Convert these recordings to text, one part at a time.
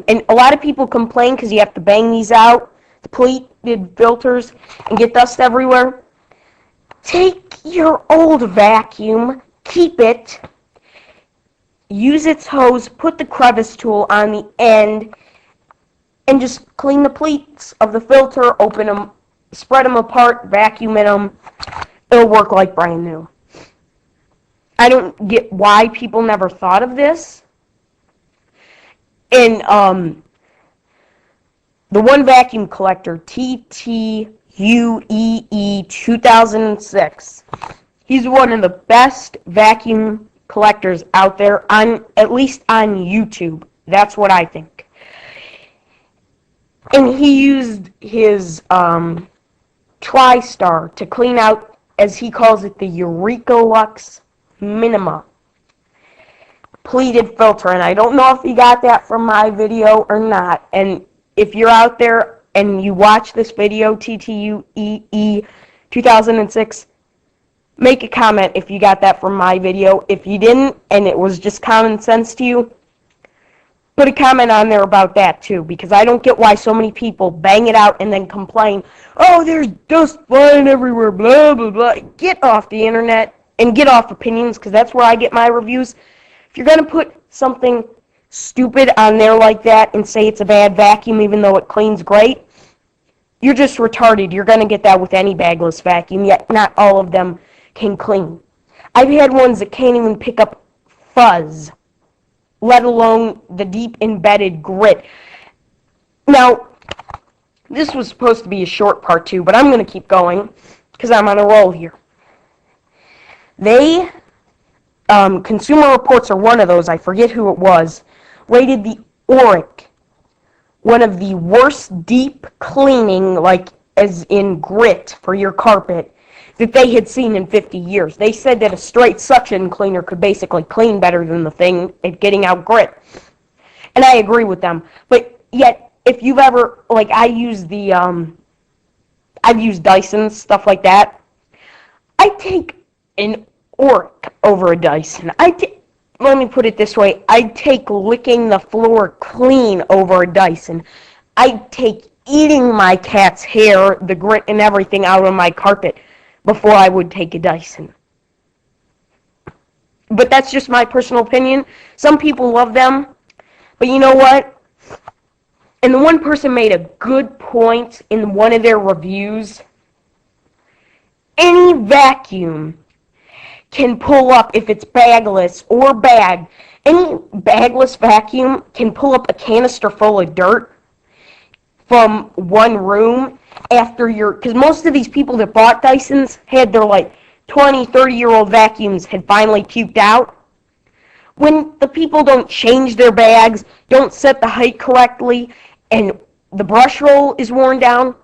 And a lot of people complain because you have to bang these out, the pleated filters, and get dust everywhere. Take your old vacuum, keep it, use its hose, put the crevice tool on the end, and just clean the pleats of the filter, open them, spread them apart, vacuum in them. It'll work like brand new. I don't get why people never thought of this. And the one vacuum collector, TTUEE 2006, he's one of the best vacuum collectors out there, at least on YouTube. That's what I think. And he used his TriStar to clean out, as he calls it, the Eureka Lux Minima pleated filter. And I don't know if he got that from my video or not. And if you're out there and you watch this video, TTUEE 2006, make a comment if you got that from my video. If you didn't, and it was just common sense to you, put a comment on there about that too, because I don't get why so many people bang it out and then complain, oh, there's dust flying everywhere, blah, blah, blah. Get off the internet and get off opinions, because that's where I get my reviews. If you're going to put something stupid on there like that and say it's a bad vacuum even though it cleans great, you're just retarded. You're going to get that with any bagless vacuum, yet not all of them can clean. I've had ones that can't even pick up fuzz, let alone the deep embedded grit. Now, this was supposed to be a short part 2, but I'm going to keep going because I'm on a roll here. They, Consumer Reports, or one of those, I forget who it was, rated the Oreck one of the worst deep cleaning, like as in grit for your carpet, that they had seen in 50 years. They said that a straight suction cleaner could basically clean better than the thing at getting out grit. And I agree with them. But yet, if you've ever, like I use the, I've used Dyson, stuff like that. I take an Oreck over a Dyson. Let me put it this way. I'd take licking the floor clean over a Dyson. I'd take eating my cat's hair, the grit and everything out of my carpet before I would take a Dyson. But that's just my personal opinion. Some people love them. But you know what? And the one person made a good point in one of their reviews. Any vacuum can pull up, if it's bagless or bag, any bagless vacuum can pull up a canister full of dirt from one room after because most of these people that bought Dysons had their like 20, 30-year-old vacuums had finally puked out. When the people don't change their bags, don't set the height correctly, and the brush roll is worn down,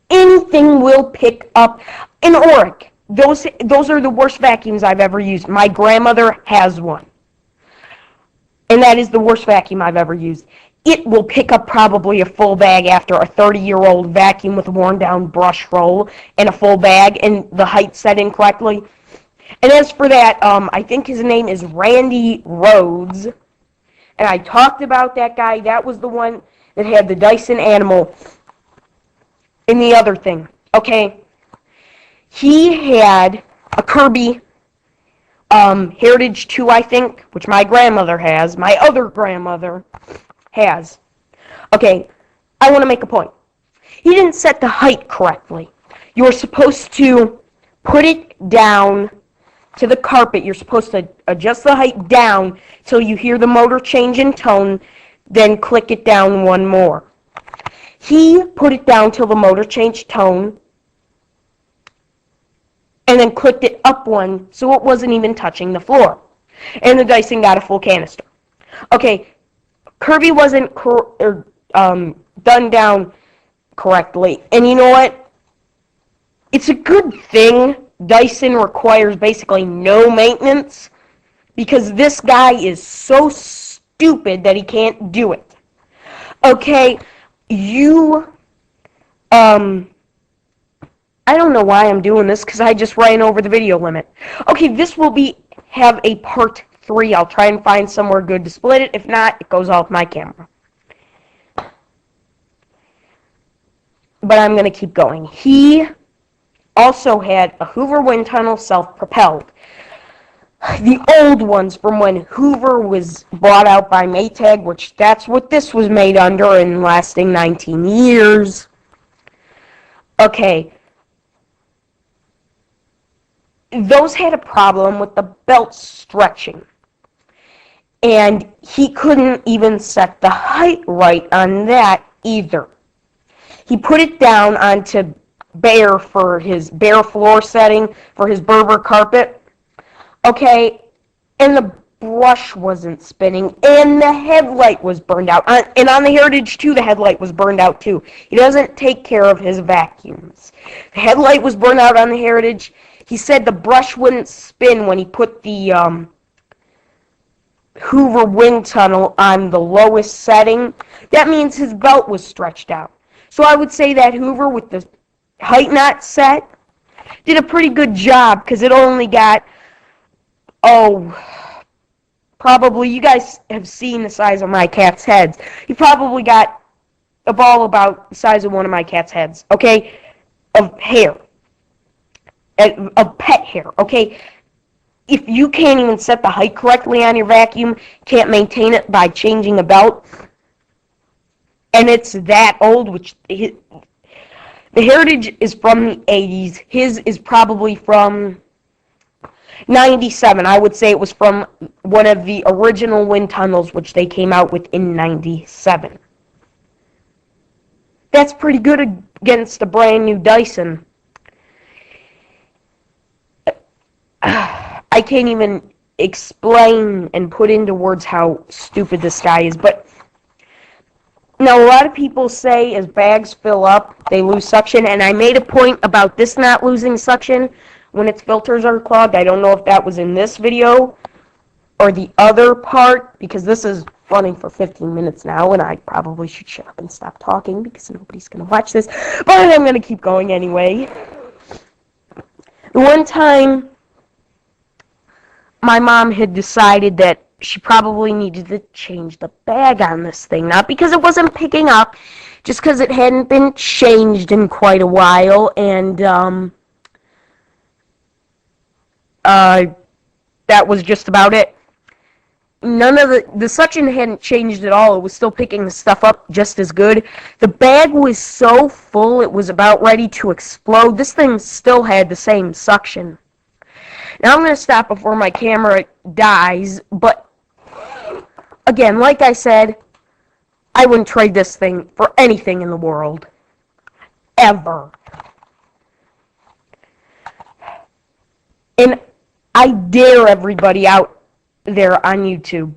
anything will pick up an Oreck. Those are the worst vacuums I've ever used. My grandmother has one. And that is the worst vacuum I've ever used. It will pick up probably a full bag after a 30-year-old vacuum with a worn-down brush roll and a full bag and the height set incorrectly. And as for that, I think his name is Randy Rhodes. And I talked about that guy. That was the one that had the Dyson Animal and the other thing. Okay. He had a Kirby Heritage 2, I think, which my grandmother has. My other grandmother has. Okay, I want to make a point. He didn't set the height correctly. You're supposed to put it down to the carpet. You're supposed to adjust the height down till you hear the motor change in tone, then click it down one more. He put it down till the motor changed tone, and then clicked it up one, so it wasn't even touching the floor. And the Dyson got a full canister. Okay, Kirby wasn't done down correctly. And you know what? It's a good thing Dyson requires basically no maintenance, because this guy is so stupid that he can't do it. Okay, I don't know why I'm doing this, because I just ran over the video limit. Okay, this will have a part 3. I'll try and find somewhere good to split it. If not, it goes off my camera. but I'm going to keep going. He also had a Hoover wind tunnel self-propelled. The old ones from when Hoover was bought out by Maytag, which that's what this was made under and lasting 19 years. Okay. Those had a problem with the belt stretching. And he couldn't even set the height right on that either. He put it down onto bare for his bare floor setting for his Berber carpet. Okay, and the brush wasn't spinning, and the headlight was burned out. And on the Heritage 2, the headlight was burned out too. He doesn't take care of his vacuums. The headlight was burned out on the Heritage. He said the brush wouldn't spin when he put the Hoover wind tunnel on the lowest setting. That means his belt was stretched out. So I would say that Hoover with the height knot set did a pretty good job because it only got, probably, you guys have seen the size of my cat's heads. He probably got a ball about the size of one of my cat's heads, okay, of hair, of pet hair, okay? If you can't even set the height correctly on your vacuum, can't maintain it by changing a belt, and it's that old, which the Heritage is from the 80s. His is probably from 97. I would say it was from one of the original wind tunnels, which they came out with in 97. That's pretty good against a brand new Dyson. I can't even explain and put into words how stupid this guy is, but now a lot of people say as bags fill up, they lose suction, and I made a point about this not losing suction when its filters are clogged. I don't know if that was in this video or the other part, because this is running for 15 minutes now, and I probably should shut up and stop talking because nobody's going to watch this, but I'm going to keep going anyway. The one time my mom had decided that she probably needed to change the bag on this thing. Not because it wasn't picking up, just because it hadn't been changed in quite a while, and that was just about it. None of the suction hadn't changed at all. It was still picking the stuff up just as good. The bag was so full it was about ready to explode. This thing still had the same suction. Now I'm going to stop before my camera dies, but again, like I said, I wouldn't trade this thing for anything in the world. Ever. And I dare everybody out there on YouTube,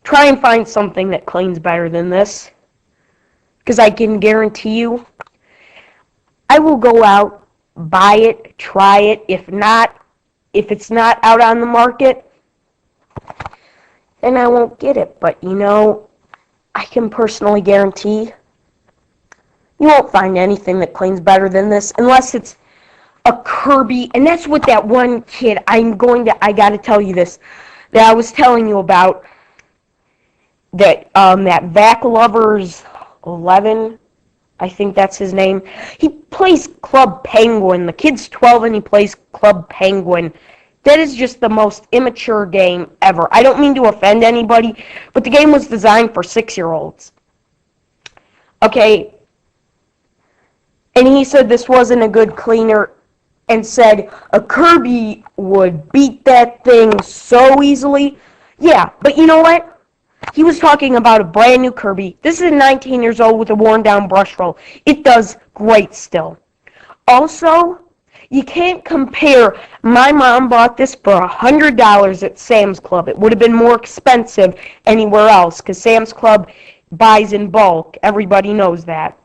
try and find something that cleans better than this. Because I can guarantee you, I will go out, buy it, try it. If it's not out on the market, then I won't get it. But, you know, I can personally guarantee you won't find anything that cleans better than this unless it's a Kirby. And that's what that one kid, I got to tell you this, that I was telling you about, that Vac Lovers 11, I think that's his name. He plays Club Penguin. The kid's 12 and he plays Club Penguin. That is just the most immature game ever. I don't mean to offend anybody, but the game was designed for 6-year-olds. Okay. And he said this wasn't a good cleaner and said a Kirby would beat that thing so easily. Yeah, but you know what? He was talking about a brand new Kirby. This is 19 years old with a worn down brush roll. It does great still. Also, you can't compare. My mom bought this for $100 at Sam's Club. It would have been more expensive anywhere else because Sam's Club buys in bulk. Everybody knows that.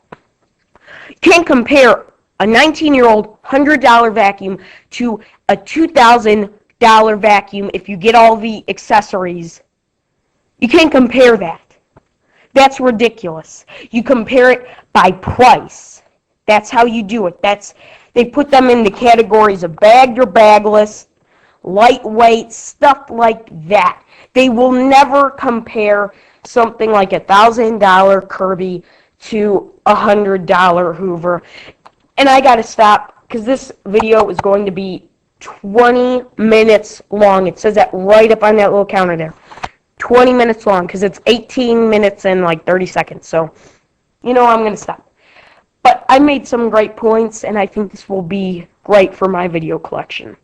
You can't compare a 19-year-old $100 vacuum to a $2,000 vacuum if you get all the accessories. You can't compare that. That's ridiculous. You compare it by price. That's how you do it. They put them in the categories of bagged or bagless, lightweight, stuff like that. They will never compare something like a $1,000 Kirby to $100 Hoover. And I gotta stop, because this video is going to be 20 minutes long. It says that right up on that little counter there. 20 minutes long, because it's 18 minutes and like 30 seconds. So, I'm going to stop. But I made some great points, and I think this will be great for my video collection.